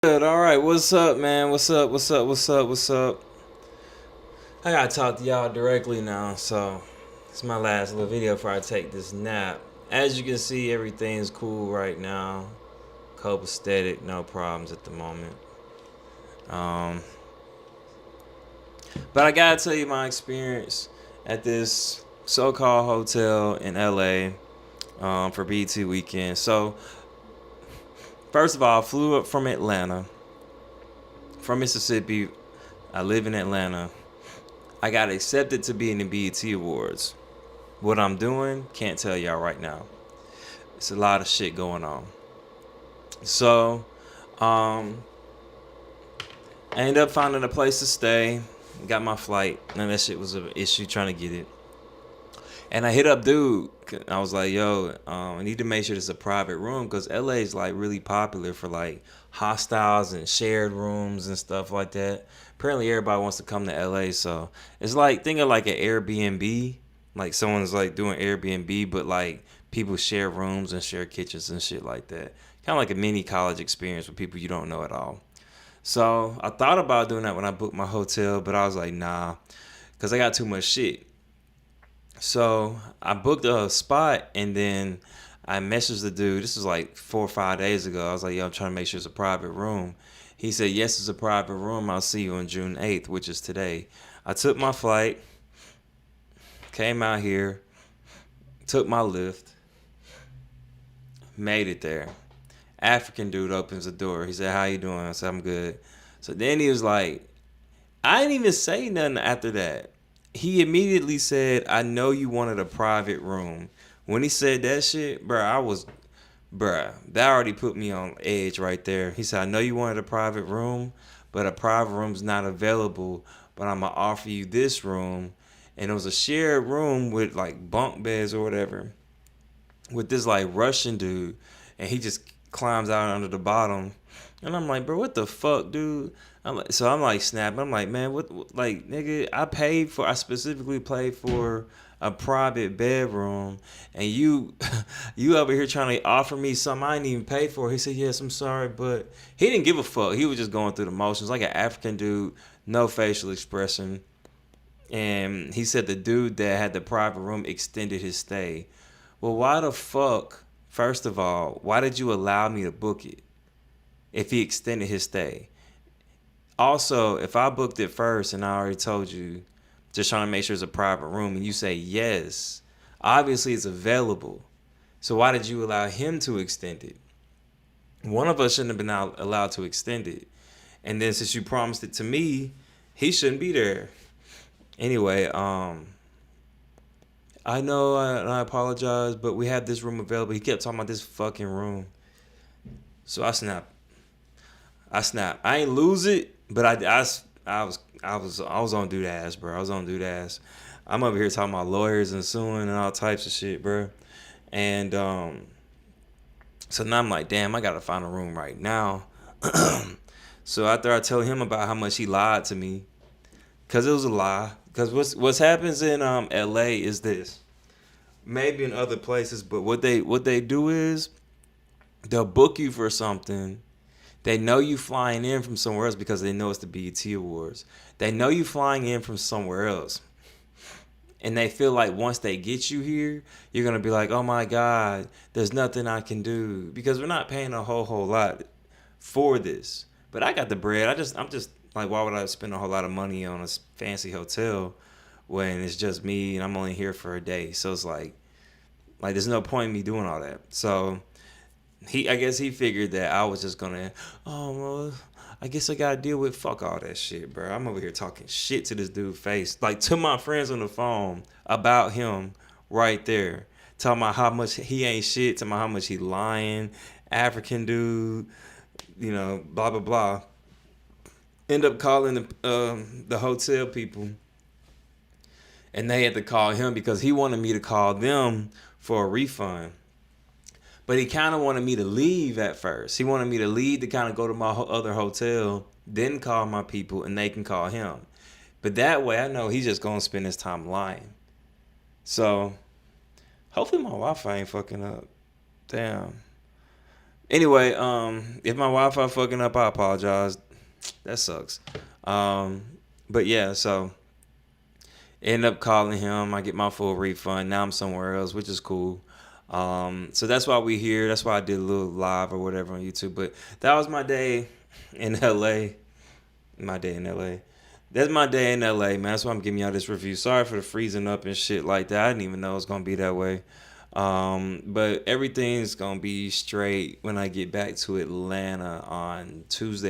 Good. All right. What's up, man? What's up? I gotta talk to y'all directly now. So, it's my last little video before I take this nap. As you can see, everything's cool right now. Copacetic, no problems at the moment. Um, but I gotta tell you my experience at this so-called hotel in LA for BT weekend. So, first of all, I flew up from Atlanta, from Mississippi. I live in Atlanta. I got accepted to be in the BET Awards. What I'm doing, can't tell y'all right now. It's a lot of shit going on. So, um, I ended up finding a place to stay. Got my flight. None of that shit was an issue trying to get it. And I hit up dude. I was like, yo, I need to make sure it's a private room because LA is like really popular for like hostels and shared rooms and stuff like that. Apparently everybody wants to come to LA, so it's like think of like an Airbnb. Like someone's like doing Airbnb, but like people share rooms and share kitchens and shit like that. Kind of like a mini college experience with people you don't know at all. So I thought about doing that when I booked my hotel, but I was like, nah, because I got too much shit. So I booked a spot and then I messaged the dude. This was like 4 or 5 days ago. I was like, yo, I'm trying to make sure it's a private room. He said, yes, it's a private room. I'll see you on June 8th, which is today. I took my flight, came out here, took my lift, made it there. African dude opens the door. He said, how you doing? I said, I'm good. So then he was like, I didn't even say nothing after that. He immediately said, I know you wanted a private room. When he said that shit, that already put me on edge right there. He said, I know you wanted a private room, but a private room's not available, but I'm going to offer you this room. And it was a shared room with like bunk beds or whatever with this like Russian dude. And he just climbs out under the bottom. And I'm like, bro, what the fuck, dude? I'm like snapping. I'm like, man, like, nigga, I specifically paid for a private bedroom, and you, you over here trying to offer me something I didn't even pay for. He said, yes, I'm sorry, but he didn't give a fuck. He was just going through the motions, like an African dude, no facial expression. And he said the dude that had the private room extended his stay. Well, why the fuck? First of all, why did you allow me to book it if he extended his stay? Also, if I booked it first and I already told you, just trying to make sure it's a private room, and you say yes, obviously it's available. So why did you allow him to extend it? One of us shouldn't have been allowed to extend it. And then since you promised it to me, he shouldn't be there. Anyway, I know and I apologize, but we have this room available. He kept talking about this fucking room. So I snapped. I ain't lose it, but I was on dude ass, bro. I was on dude ass. I'm over here talking about lawyers and suing and all types of shit, bro. And so now I'm like, damn, I gotta find a room right now. So after I tell him about how much he lied to me, cause it was a lie. Cause what's happens in LA is this. Maybe in other places, but what they do is they'll book you for something. They know you flying in from somewhere else because they know it's the BET Awards. They know you flying in from somewhere else. And they feel like once they get you here, you're going to be like, oh my God, there's nothing I can do. Because we're not paying a whole lot for this. But I got the bread. I'm just like, why would I spend a whole lot of money on a fancy hotel when it's just me and I'm only here for a day? So it's like there's no point in me doing all that. So I guess he figured that I was just gonna, oh well, I guess I gotta deal with fuck all that shit, bro. I'm over here talking shit to this dude's face, like to my friends on the phone about him right there, talking about how much he ain't shit, talking about how much he lying, African dude, blah blah blah. End up calling the hotel people, and they had to call him because he wanted me to call them for a refund. But he kind of wanted me to leave at first. He wanted me to leave to kind of go to my other hotel, then call my people, and they can call him. But that way, I know he's just going to spend his time lying. So, hopefully my Wi-Fi ain't fucking up. Damn. Anyway, if my Wi-Fi fucking up, I apologize. That sucks. Um, but yeah, so end up calling him. I get my full refund. Now I'm somewhere else, which is cool. So that's why we here. That's why I did a little live or whatever on YouTube. But that was my day in LA. My day in LA. That's my day in LA, man. That's why I'm giving y'all this review. Sorry for the freezing up and shit like that. I didn't even know it was gonna be that way. But everything's gonna be straight when I get back to Atlanta on Tuesday.